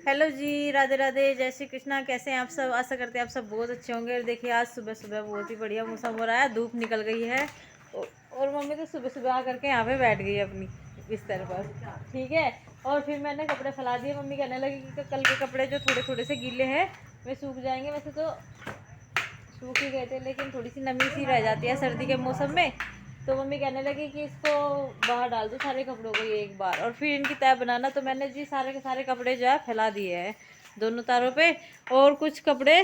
Hello जी, राधे राधे, जय श्री कृष्णा। कैसे हैं आप सब? आशा करते हैं आप सब बहुत अच्छे होंगे। और देखिए आज सुबह सुबह बहुत ही बढ़िया मौसम हो रहा है, धूप निकल गई है और मम्मी तो सुबह सुबह आकर के यहाँ पे बैठ गई है अपनी बिस्तर पर। ठीक है। और फिर मैंने कपड़े फैला दिए। मम्मी कहने लगी कि कल के कपड़े जो थोड़े थोड़े से गीले हैं वे सूख जाएंगे। वैसे तो सूख ही गए थे लेकिन थोड़ी सी नमी सी रह जाती है सर्दी के मौसम में। तो मम्मी कहने लगी कि इसको बाहर डाल दो सारे कपड़ों को एक बार और फिर इनकी तह बनाना। तो मैंने जी सारे के सारे कपड़े जो है फैला दिए हैं दोनों तारों पे। और कुछ कपड़े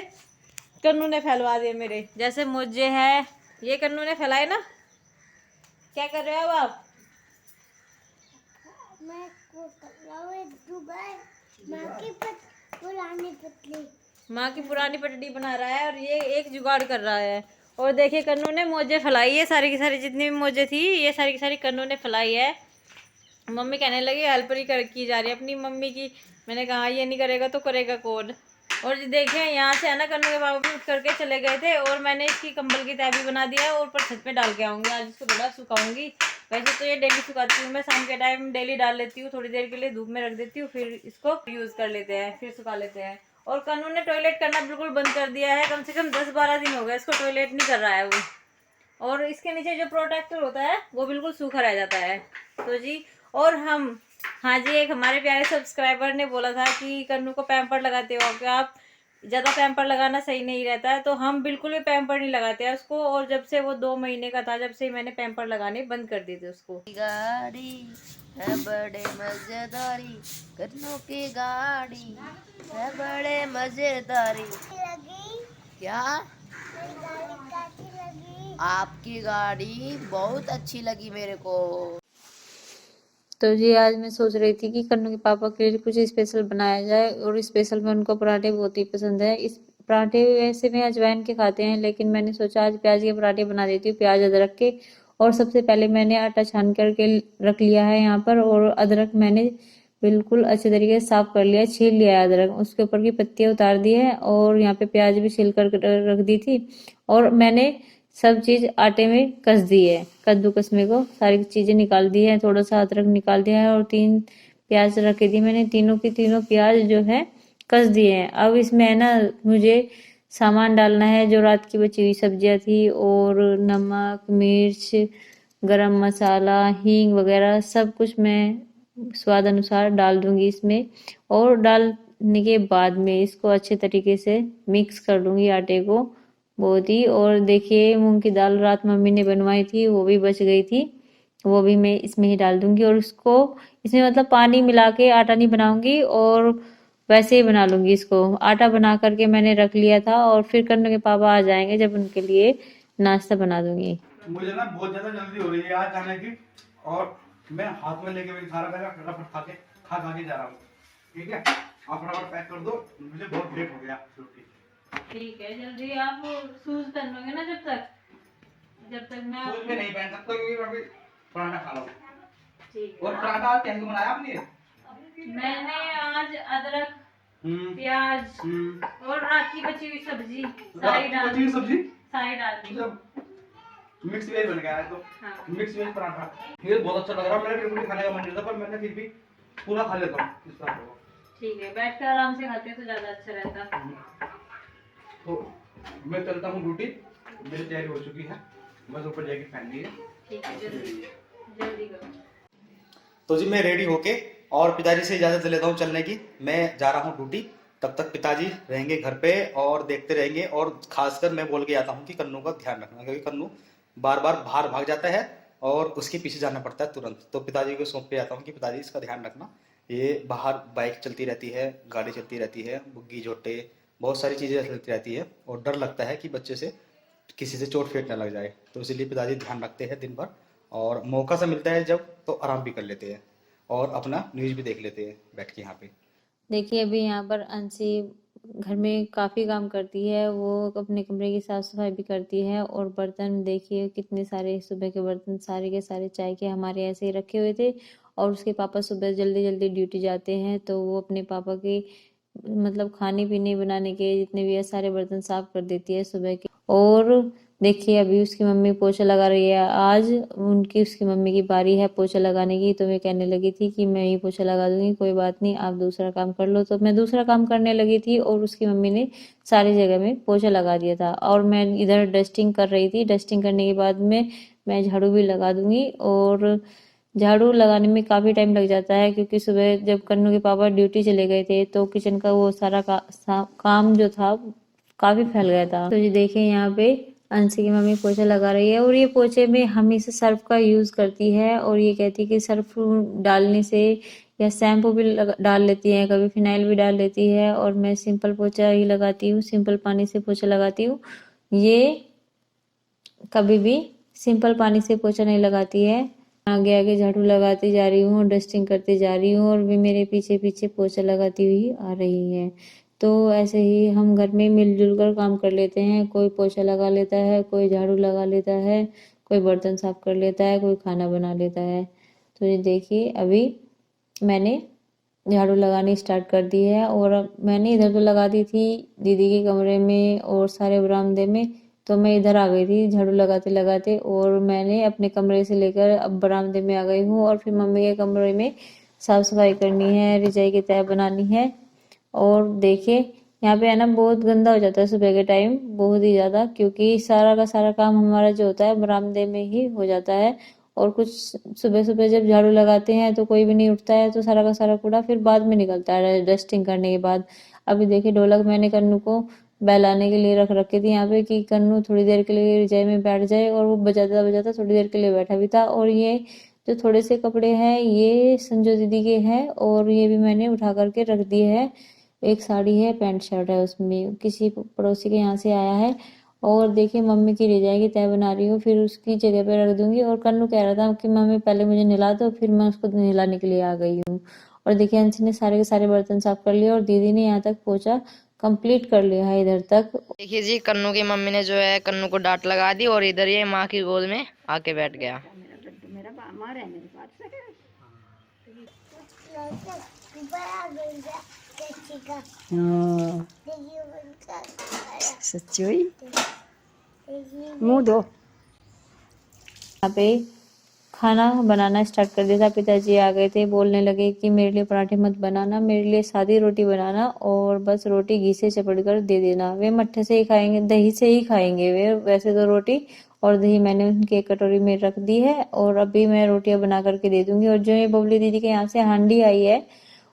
कन्नू ने फैलवा दिए मेरे, जैसे मोजे हैं ये कन्नू ने फैलाए ना। क्या कर रहे हो अब आप? मैं माँ की पुरानी पटड़ी बना रहा है और ये एक जुगाड़ कर रहा है। और देखिए कन्नू ने मोजे फैलाई है, सारी की सारी जितनी भी मोजे थी ये सारी की सारी कन्नू ने फैलाई है। मम्मी कहने लगी हेल्प ही की जा रही है अपनी मम्मी की। मैंने कहा ये नहीं करेगा तो करेगा कौन। और देखिए यहाँ से है ना कन्नू के बाबा भी उठ करके चले गए थे और मैंने इसकी कंबल की तह भी बना दिया है और ऊपर छत पे डाल के आऊँगी। आज इसको थोड़ा सुखाऊंगी। वैसे तो ये डेली सुखाती हूँ मैं, शाम के टाइम डेली डाल लेती हूँ, थोड़ी देर के लिए धूप में रख देती हूँ, फिर इसको यूज़ कर लेते हैं, फिर सुखा लेते हैं। और कन्नू ने टॉयलेट करना बिल्कुल बंद कर दिया है, कम से कम 10-12 दिन हो गए इसको टॉयलेट नहीं कर रहा है वो। और इसके नीचे जो प्रोटेक्टर होता है वो बिल्कुल सूखा रह जाता है। तो जी और हम, हाँ जी, एक हमारे प्यारे सब्सक्राइबर ने बोला था कि कन्नू को पैम्पर लगाते हो क्या आप? ज़्यादा पैम्पर लगाना सही नहीं रहता है। तो हम बिल्कुल भी पैम्पर नहीं लगाते हैं उसको। और जब से वो 2 महीने का था जब से मैंने पैम्पर लगाने बंद कर दिए थे उसको। गाड़ी है बड़े मजेदारी, कन्नू की गाड़ी है बड़े मजेदारी। क्या आपकी गाड़ी बहुत अच्छी लगी मेरे को। तो जी आज मैं सोच रही थी कि कन्नू के पापा के लिए कुछ स्पेशल बनाया जाए और स्पेशल में उनको पराठे बहुत ही पसंद है। इस पराठे वैसे में अजवाइन के खाते हैं लेकिन मैंने सोचा आज प्याज के पराठे बना देती हूँ, प्याज अदरक के। और सबसे पहले मैंने आटा छान करके रख लिया है यहाँ पर। और अदरक मैंने बिल्कुल अच्छे तरीके से साफ कर लिया, छील लिया है अदरक, उसके ऊपर की पत्तियां उतार दी है। और यहाँ पे प्याज भी छील कर रख दी थी। और मैंने सब चीज आटे में कस दी है, कद्दूकस में को सारी चीजें निकाल दी है, थोड़ा सा अदरक निकाल दिया है और 3 प्याज रख दी मैंने। तीनों की तीनों प्याज जो है कस दिए हैं। अब इसमें है ना मुझे सामान डालना है, जो रात की बची हुई सब्जियां थी और नमक मिर्च गरम मसाला हींग वगैरह सब कुछ मैं स्वाद अनुसार डाल दूंगी इसमें। और डालने के बाद में इसको अच्छे तरीके से मिक्स कर लूंगी आटे को बहुत ही। और देखिए मूंग की दाल रात मम्मी ने बनवाई थी वो भी बच गई थी, वो भी मैं इसमें ही डाल दूंगी। और इसको इसमें मतलब पानी मिला के आटा नहीं बनाऊंगी और वैसे ही बना लूंगी इसको। आटा बना करके मैंने रख लिया था और फिर कन्नू के पापा आ जाएंगे जब उनके लिए नाश्ता बना दूंगी। मुझे ना बहुत ज्यादा जल्दी हो रही है आज जाने की और मैं हाथ में लेके भी सारा मेरा फटाफट खा खा के जा रहा हूँ। ठीक है, आप फटाफट पैक कर दो, मुझे बहुत लेट हो गया। ठीक है, जल्दी आप शूज पहन लोगे ना जब तक मैं शूज में नहीं पहन सकता क्योंकि मैं अभी पराठा खा रहा हूँ। ठीक और है। पराठा आज कैसे बनाया आपने? मैंने आज अदरक प्याज और रात की बची हुई सब्जी सारी डाल दी। मतलब मिक्स वेज बन गया है। तो हाँ। मिक्स वेज पराठा ये बहुत अच्छा लग रहा है। मैंने बिल्कुल नहीं खाने का मन नहीं था पर मैंने फिर भी पूरा खा लेता हूँ इस पराठे को। ठीक है, बैठ कर आराम से खाते हैं तो ज्यादा अच्छा रहता। तो मैं चलता हूँ ड्यूटी, मेरी तैयारी हो चुकी है, बस ऊपर जैकेट पहन ली है। ठीक है, जल्दी जल्दी करो। तो जी मैं रेडी होके और पिताजी से इजाजत लेता हूँ चलने की। मैं जा रहा हूँ ड्यूटी, तब तक पिताजी रहेंगे घर पे और देखते रहेंगे। और खासकर मैं बोल के आता हूँ कि कन्नू का ध्यान रखना, क्योंकि कन्नू बार बार बाहर भाग जाता है और उसके पीछे जाना पड़ता है तुरंत। तो पिताजी को सौंप के आता हूँ कि पिताजी इसका ध्यान रखना। ये बाहर बाइक चलती रहती है, गाड़ी चलती रहती है, बुग्गी झोटे बहुत सारी चीज़ें चलती रहती है और डर लगता है कि बच्चे से किसी से चोट फेंट ना लग जाए। तो इसीलिए पिताजी ध्यान रखते हैं दिन भर और मौका से मिलता है जब तो आराम भी कर लेते हैं और अपना न्यूज़ भी देख लेते हैं बैठ के यहाँ पे। देखिए अभी यहाँ पर अंशी घर में काफ़ी काम करती है, वो अपने कमरे की साफ सफाई भी करती है। और बर्तन देखिए कितने सारे सुबह के बर्तन सारे के सारे चाय के हमारे ऐसे ही रखे हुए थे। और उसके पापा सुबह जल्दी जल्दी ड्यूटी जाते हैं तो वो अपने पापा के मतलब खाने पीने बनाने के जितने भी है सारे बर्तन साफ कर देती है सुबह के। और देखिए अभी उसकी मम्मी पोछा लगा रही है। आज उसकी मम्मी की बारी है पोछा लगाने की, तो मैं कहने लगी थी कि मैं ही पोछा लगा दूंगी, कोई बात नहीं आप दूसरा काम कर लो। तो मैं दूसरा काम करने लगी थी और उसकी मम्मी ने सारी जगह में पोछा लगा दिया था और मैं इधर डस्टिंग कर रही थी। डस्टिंग करने के बाद में मैं झाड़ू भी लगा दूंगी। और झाड़ू लगाने में काफ़ी टाइम लग जाता है क्योंकि सुबह जब कन्नू के पापा ड्यूटी चले गए थे तो किचन का वो सारा काम जो था काफ़ी फैल गया था। तो ये देखिए यहाँ पे अंशी की मम्मी पोछा लगा रही है और ये पोछे में हमेशा सर्फ का यूज़ करती है और ये कहती है कि सर्फ डालने से या शैम्पू भी डाल लेती है, कभी फिनाइल भी डाल लेती है। और मैं सिंपल पोछा ही लगाती हूँ, सिंपल पानी से पोछा लगाती हूँ। ये कभी भी सिंपल पानी से पोछा नहीं लगाती है। आगे आगे झाड़ू लगाती जा रही हूँ, डस्टिंग करती जा रही हूँ और भी मेरे पीछे पीछे पोछा लगाती हुई आ रही है। तो ऐसे ही हम घर में मिलजुल कर काम कर लेते हैं। कोई पोछा लगा लेता है, कोई झाड़ू लगा लेता है, कोई बर्तन साफ कर लेता है, कोई खाना बना लेता है। तो ये देखिए अभी मैंने झाड़ू लगानी स्टार्ट कर दी है और मैंने इधर तो लगा दी थी दीदी के कमरे में और सारे बरामदे में। तो मैं इधर आ गई थी झाड़ू लगाते लगाते और मैंने अपने कमरे से लेकर अब बरामदे में आ गई हूँ और फिर मम्मी के कमरे में साफ सफाई करनी है, रजाई की तह बनानी है। और देखिए यहाँ पे है ना बहुत गंदा हो जाता है सुबह के टाइम, बहुत ही ज़्यादा, क्योंकि सारा का सारा काम हमारा जो होता है बरामदे में ही हो जाता है। और कुछ सुबह सुबह जब झाड़ू लगाते हैं तो कोई भी नहीं उठता है तो सारा का सारा कूड़ा फिर बाद में निकलता है डस्टिंग करने के बाद। अभी देखिए ढोलक मैंने कन्नू को बहलाने के लिए रख रखी थी यहाँ पे कि कन्नू थोड़ी देर के लिए रजाई में बैठ जाए और वो बजाता बजाता थोड़ी देर के लिए बैठा भी था। और ये जो थोड़े से कपड़े हैं ये संजू दीदी के हैं और ये भी मैंने उठा करके रख दिए है। एक साड़ी है, पैंट शर्ट है, उसमें किसी पड़ोसी के यहाँ से आया है। और देखिए मम्मी की रजाई की तह बना रही हूँ, फिर उसकी जगह पे रख दूंगी। और कन्नू कह रहा था कि मम्मी पहले मुझे नहला दो, फिर मैं उसको नहलाने के लिए आ गई हूँ। और देखिए अंशी ने सारे के सारे बर्तन साफ कर लिए और दीदी ने यहाँ तक पोछा कंप्लीट कर लिया है इधर तक। देखिए जी, कन्नू की मम्मी ने जो है कन्नू को डांट लगा दी और इधर ये माँ की गोद में आके बैठ गया। सच्ची मुंह दो। यहाँ पे खाना बनाना स्टार्ट कर दिया था। पिताजी आ गए थे, बोलने लगे कि मेरे लिए पराठे मत बनाना, मेरे लिए सादी रोटी बनाना और बस रोटी घी से चपड़ कर दे देना। वे मट्ठे से ही खाएंगे, दही से ही खाएंगे वे वैसे तो रोटी। और दही मैंने उनकी एक कटोरी में रख दी है और अभी मैं रोटियां बना करके दे दूंगी। और जो ये बबली दीदी के यहाँ से हांडी आई है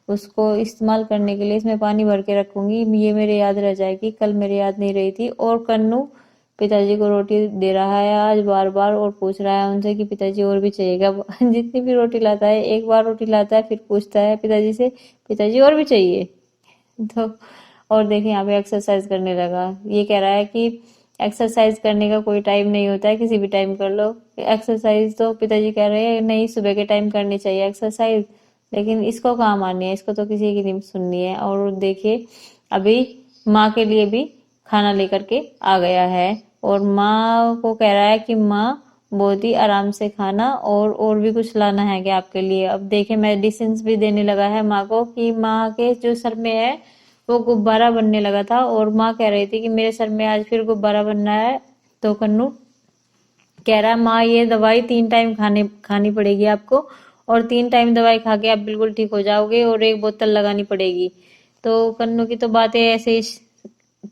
उसको इस्तेमाल करने के लिए इसमें पानी भर के रखूंगी, ये मेरे याद रह जाएगी, कल मेरे याद नहीं रही थी। और कन्नू पिताजी को रोटी दे रहा है आज बार बार और पूछ रहा है उनसे कि पिताजी और भी चाहिएगा। जितनी भी रोटी लाता है एक बार रोटी लाता है फिर पूछता है पिताजी से, पिताजी और भी चाहिए। तो और देखिए यहाँ पे एक्सरसाइज करने लगा। ये कह रहा है कि एक्सरसाइज करने का कोई टाइम नहीं होता है, किसी भी टाइम कर लो एक्सरसाइज। तो पिताजी कह रहे हैं नहीं सुबह के टाइम करनी चाहिए एक्सरसाइज, लेकिन इसको कहाँ माननी है, इसको तो किसी की नहीं सुननी है। और देखिए अभी माँ के लिए भी खाना लेकर के आ गया है और माँ को कह रहा है कि माँ बहुत ही आराम से खाना और भी कुछ लाना है क्या आपके लिए। अब देखे मेडिसिन भी देने लगा है माँ को कि माँ के जो सर में है वो गुब्बारा बनने लगा था और माँ कह रही थी कि मेरे सर में आज फिर गुब्बारा बनना है। तो कन्नू कह रहा है माँ ये दवाई 3 टाइम खानी पड़ेगी आपको और 3 टाइम दवाई खा के आप बिल्कुल ठीक हो जाओगे और 1 बोतल लगानी पड़ेगी। तो कन्नू की तो बातें ऐसे ही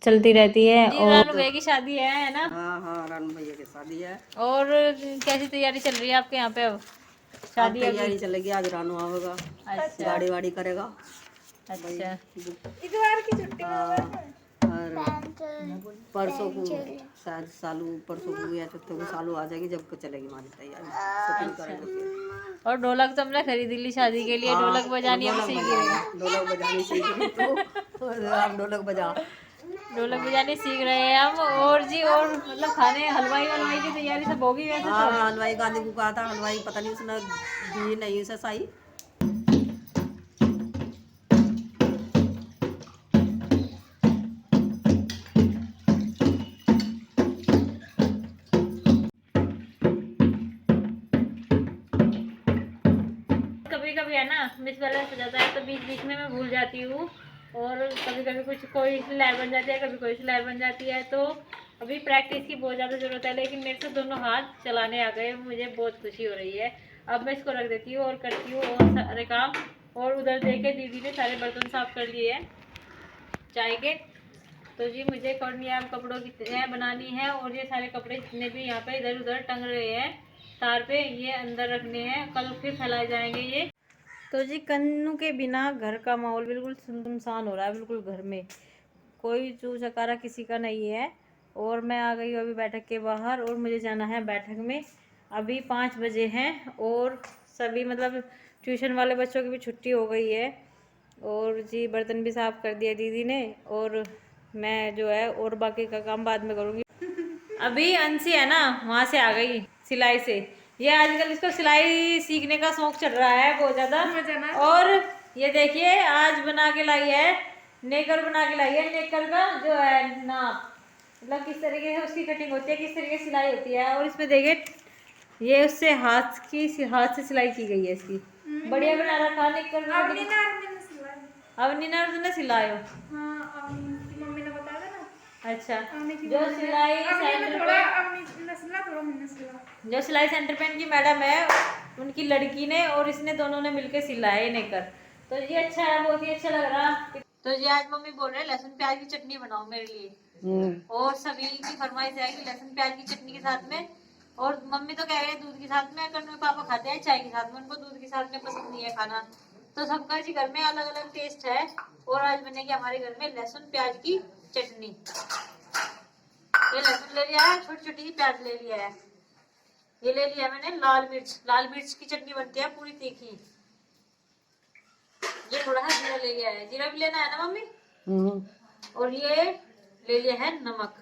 चलती रहती है। और रानू भैया की शादी है ना? हाँ हाँ, रानू भैया की शादी है। और कैसी तैयारी चल रही है आपके यहाँ पे? अब शादी तैयारी चलेगी, आज रानू आवेगा, अच्छा गाड़ी वाड़ी करेगा। अच्छा इतवार की छुट्टी और परसों को शायद सालू, परसों को या चौथे को सालू आ जाएगी जब चलेगी हमारी तैयारी, शॉपिंग करेंगे। और ढोलक तो हमने खरीद ली शादी के लिए, ढोलक बजानी हम सीख रहे ढोलक बजानी सीख रही तो हम ढोलक बजानी सीख रहे हैं हम। और जी और मतलब खाने हलवाई वलवाई की तैयारी सब होगी वैसे तो? हाँ, हलवाई गांधी को कहा था, हलवाई पता नहीं उसने दी नहीं उसे सही। कभी कभी है ना मिसबैलेंस हो जाता है तो बीच बीच में मैं भूल जाती हूँ और कभी कभी कुछ कोई सी लहर बन जाती है, कभी कोई सी लहर बन जाती है। तो अभी प्रैक्टिस की बहुत ज़्यादा ज़रूरत है, लेकिन मेरे से दोनों हाथ चलाने आ गए, मुझे बहुत खुशी हो रही है। अब मैं इसको रख देती हूँ और करती हूँ और सारे काम। और उधर देखे दीदी ने सारे बर्तन साफ कर लिए हैं चाय के। तो जी मुझे अब कपड़ों की तह बनानी है, और ये सारे कपड़े जितने भी यहाँ पे इधर उधर टंग रहे हैं तार पे, ये अंदर रखने हैं, कल फिर फैलाए जाएंगे ये। तो जी कन्नू के बिना घर का माहौल बिल्कुल सुनसान हो रहा है, बिल्कुल घर में कोई चू चकारा किसी का नहीं है। और मैं आ गई हूँ अभी बैठक के बाहर, और मुझे जाना है बैठक में। अभी 5 बजे हैं, और सभी मतलब ट्यूशन वाले बच्चों की भी छुट्टी हो गई है। और जी बर्तन भी साफ़ कर दिया दीदी ने, और मैं जो है और बाकी का काम बाद में करूँगी। अभी अंशी है ना, वहाँ से आ गई सिलाई से। ये आजकल इसको सिलाई सीखने का शौक चढ़ रहा है बहुत ज़्यादा। और ये देखिए आज बना के लाई है, नेकर बना के लाई है। नेकर का जो है नाप, मतलब किस तरीके से उसकी कटिंग होती है, किस तरीके से सिलाई होती है। और इसमें देखिए ये उससे हाथ से सिलाई की गई है इसकी। बढ़िया बना रखा नेकर में। अब नीना तुमने सिलायो? हाँ, मम्मी ने बताया ना। अच्छा, जो सिलाई सेंटर पे इनकी मैडम है, उनकी लड़की ने और इसने दोनों ने मिलके सिलाए नेकर। तो ये अच्छा है, बहुत ही अच्छा लग रहा। तो ये आज मम्मी बोल रहे हैं लहसुन प्याज की चटनी बनाओ मेरे लिए। और सभी की फरमाइश है कि लहसुन प्याज की चटनी के साथ में, और मम्मी तो कह रहे हैं दूध के साथ में, कन्नू पापा खाते हैं चाय के साथ में, उनको दूध के साथ में पसंद नहीं है खाना। तो सबका जी घर में अलग अलग टेस्ट है। और आज बनेगी हमारे घर में लहसुन प्याज की चटनी। ये लहसुन ले लिया है, छोटी छोटी प्याज ले लिया है, ये ले लिया मैंने लाल मिर्च की चटनी बनती है पूरी तीखी। ये थोड़ा सा जीरा ले लिया है, जीरा भी लेना है ना मम्मी। और ये ले लिया है नमक।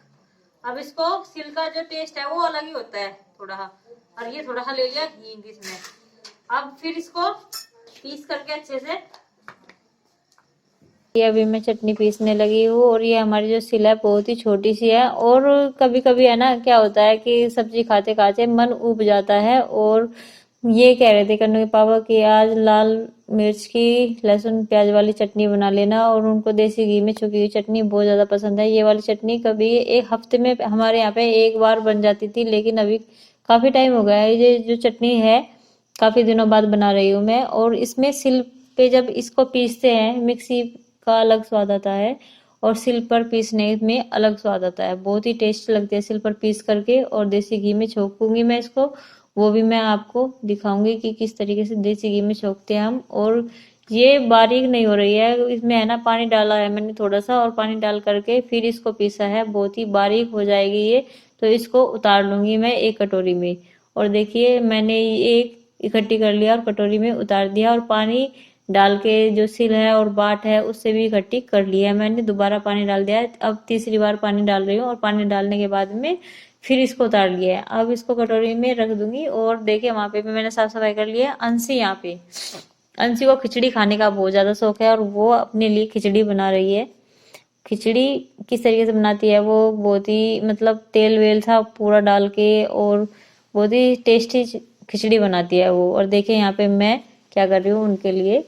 अब इसको सिल्का जो टेस्ट है वो अलग ही होता है थोड़ा। और ये थोड़ा सा ले लिया हींग इसमें। अब फिर इसको पीस करके अच्छे से, ये अभी मैं चटनी पीसने लगी हूँ। और ये हमारी जो सिला बहुत ही छोटी सी है, और कभी कभी है ना क्या होता है कि सब्जी खाते खाते मन उब जाता है। और ये कह रहे थे कन्नू के पापा कि आज लाल मिर्च की लहसुन प्याज वाली चटनी बना लेना, और उनको देसी घी में छुकी हुई चटनी बहुत ज़्यादा पसंद है। ये वाली चटनी कभी एक हफ्ते में हमारे यहाँ पे एक बार बन जाती थी, लेकिन अभी काफ़ी टाइम हो गया है। ये जो चटनी है काफ़ी दिनों बाद बना रही हूँ मैं। और इसमें सिल पे जब इसको पीसते हैं, मिक्सी का अलग स्वाद आता है, और सिल पर पीसने में अलग स्वाद आता है। बहुत ही टेस्ट लगती है सिल पर पीस करके। और देसी घी में छोंकूंगी मैं इसको, वो भी मैं आपको दिखाऊंगी कि किस तरीके से देसी घी में छोंकते हैं हम। और ये बारीक नहीं हो रही है, इसमें है ना पानी डाला है मैंने थोड़ा सा, और पानी डाल करके फिर इसको पीसा है। बहुत ही बारीक हो जाएगी ये। तो इसको उतार लूंगी मैं एक कटोरी में। और देखिए मैंने एक इकट्ठी कर लिया और कटोरी में उतार दिया, और पानी डाल के जो सिल है और बाट है उससे भी इकट्ठी कर लिया है मैंने। दोबारा पानी डाल दिया है, अब तीसरी बार पानी डाल रही हूँ। और पानी डालने के बाद में फिर इसको उतार लिया है। अब इसको कटोरी में रख दूंगी। और देखिए वहां पे भी मैंने साफ सफाई कर लिया है। अंशी यहाँ पे, अंशी को खिचड़ी खाने का बहुत ज्यादा शौक है, और वो अपने लिए खिचड़ी बना रही है। खिचड़ी किस तरीके से बनाती है वो, बहुत ही मतलब तेल वेल सा पूरा डाल के, और बहुत ही टेस्टी खिचड़ी बनाती है वो। और देखिए यहाँ पे मैं क्या कर रही हूँ, उनके लिए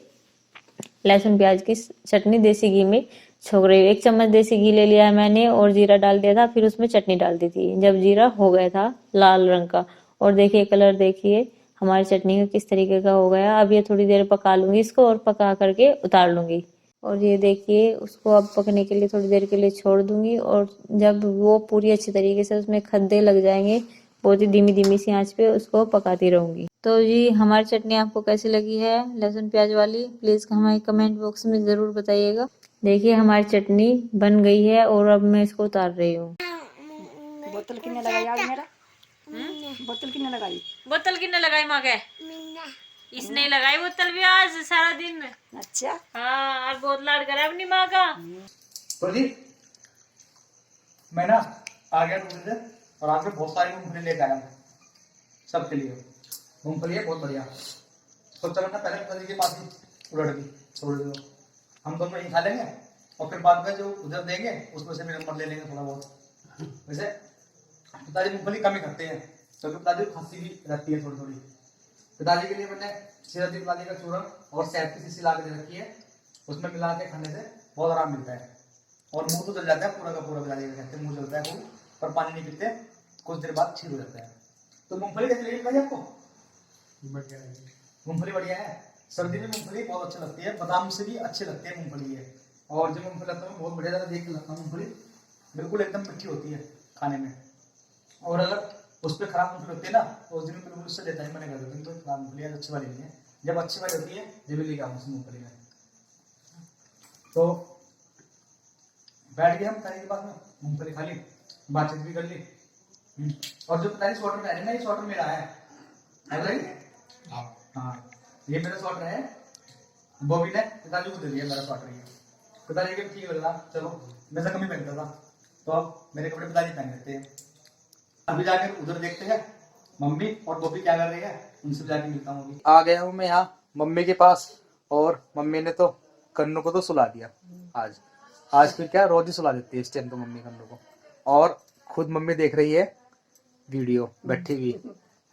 लहसुन प्याज की चटनी देसी घी में छोक रही हूँ। 1 चम्मच देसी घी ले लिया है मैंने, और जीरा डाल दिया था, फिर उसमें चटनी डाल दी थी जब जीरा हो गया था लाल रंग का। और देखिए कलर देखिए हमारी चटनी का किस तरीके का हो गया। अब ये थोड़ी देर पका लूंगी इसको, और पका करके उतार लूंगी। और ये देखिए उसको अब पकने के लिए थोड़ी देर के लिए छोड़ दूंगी। और जब वो पूरी अच्छी तरीके से उसमें खद्दे लग जाएंगे, बहुत ही धीमी धीमी सी आंच पे उसको पकाती रहूंगी। तो जी हमारी चटनी आपको कैसी लगी है लहसुन प्याज वाली, प्लीज हमारे कमेंट बॉक्स में जरूर बताइएगा। देखिए हमारी चटनी बन गई है, और अब मैं इसको उतार रही हूँ। बोतल कितने लगाई आज मेरा? बोतल कितने लगाई? बोतल कितने लगाई माँ के? इसने लगाई बोतल भी आज सारा दिन। अच्छा हाँ, आज बहुत लाड करा अपनी माँ का। तो जी मैं ना आ गया दूसरे से, और आज में बहुत सारी मूंगफली लेकर आया हूँ सबके लिए। मूंगफली है बहुत बढ़िया। सोचा मैंने पहले पिताजी के पास ही उलट दी, छोड़ दो, हम दोनों यहीं खा लेंगे, और फिर बाद में जो उधर देंगे उसमें से भी नंबर ले लेंगे थोड़ा बहुत। वैसे पिताजी मूंगफली कम ही खाते हैं, क्योंकि पिताजी को खांसी भी रहती है थोड़ी थोड़ी। पिताजी के लिए मैंने सिरदी पिताजी का चूरन और शहद की शीशी ला के दे रखी है, उसमें मिला के खाने से बहुत आराम मिलता है। और मुंह तो जल जाता है पूरा का पूरा, पिताजी का कहते हैं मुंह जलता है खूब। पर पानी नहीं पीते, कुछ देर बाद ठीक हो जाता है। तो मूंगफली कैसी लगी भाई आपको? मूंगफली बढ़िया है। सर्दी में मूंगफली बहुत अच्छा लगती है, बादाम से भी अच्छी लगती है मूंगफली है। और जो मूंगफली लगता है बहुत बढ़िया ज़्यादा देख के लगता है मूंगफली, बिल्कुल एकदम मीठी होती है खाने में। और अगर उस पर खराब मूंगफली होती है ना तो उस दिन में बिल्कुल उससे देता ही मैंने कर देता हूँ। तो खराब मूंगफली अच्छी वाली नहीं है, जब अच्छी वाली होती है जब लेके आऊँ उस मूंगफली में। तो बैठ गए हम खाने के बाद में, मूंगफली खा ली, बातचीत भी कर ली। और जो पिताजी स्वेटर पहने ना, ये स्वेटर मेरा है भाई? हाँ, ये मेरा स्वेटर है, बॉबी ने पिताजी को दे दिया मेरा स्वेटर। ये पिताजी के ठीक लग रहा, चलो मैं तो कम ही पहनता था, तो अब मेरे कपड़े पिताजी पहन लेते हैं। अभी जाकर उधर देखते हैं मम्मी और बॉबी क्या कर रही है, उनसे जाके मिलता हूँ। अभी आ गया हूँ मैं यहाँ मम्मी के पास, और मम्मी ने तो कन्नू को तो सुला दिया आज फिर क्या रोज ही सुला देती है इस टाइम तो मम्मी कन्नू को। और खुद मम्मी देख रही है वीडियो बैठी हुई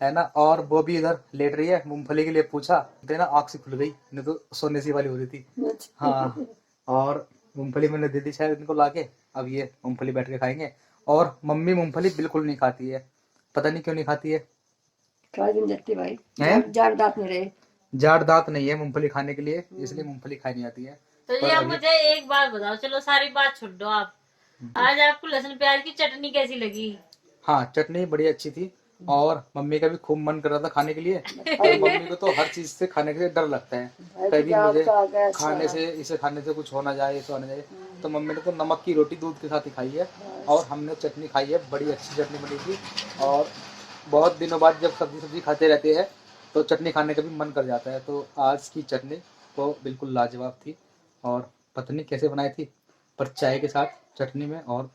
है ना, और वो भी इधर लेट रही है। मूंगफली के लिए पूछा देना, आँख से खुल गई, नहीं तो सोने सी वाली हो रही थी। हाँ, और मूंगफली मैंने दे दी शायद इनको लाके, अब ये मूंगफली बैठ के खाएंगे। और मम्मी मूंगफली बिल्कुल नहीं खाती है, पता नहीं क्यों नहीं खाती है। भाई हैं? जाड़ दांत नहीं रहे, जाड़ दांत नहीं है मूंगफली खाने के लिए, इसलिए मूंगफली खाई नहीं आती है। तो ये अब मुझे एक बात बताओ, चलो सारी बात छोड़ दो आप, आज आपको लहसुन प्याज की चटनी कैसी लगी? हाँ, चटनी बड़ी अच्छी थी, और मम्मी का भी खूब मन कर रहा था खाने के लिए। और मम्मी को तो हर चीज से खाने के लिए डर लगता है, कभी मुझे खाने से इसे खाने से कुछ हो ना जाए, इसे होना जाए। तो मम्मी ने तो नमक की रोटी दूध के साथ ही खाई है, और हमने चटनी खाई है, बड़ी अच्छी चटनी बनी थी। और बहुत दिनों बाद जब सब्जी खाते रहते हैं तो चटनी खाने का भी मन कर जाता है। तो आज की चटनी तो बिल्कुल लाजवाब थी, और पता नहीं कैसे बनाई थी, पर चाय के साथ चटनी में और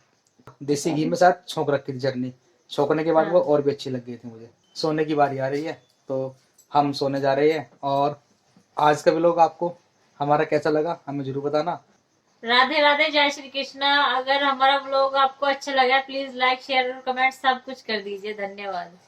देसी घी में साथ छोंक रखी थी चटनी। छोंकने के बाद वो और भी अच्छी लग गई थी मुझे। सोने की बारी आ रही है, तो हम सोने जा रहे हैं। और आज का व्लॉग आपको हमारा कैसा लगा हमें जरूर बताना। राधे राधे, जय श्री कृष्णा। अगर हमारा व्लॉग आपको अच्छा लगा प्लीज लाइक शेयर और कमेंट सब कुछ कर दीजिए। धन्यवाद।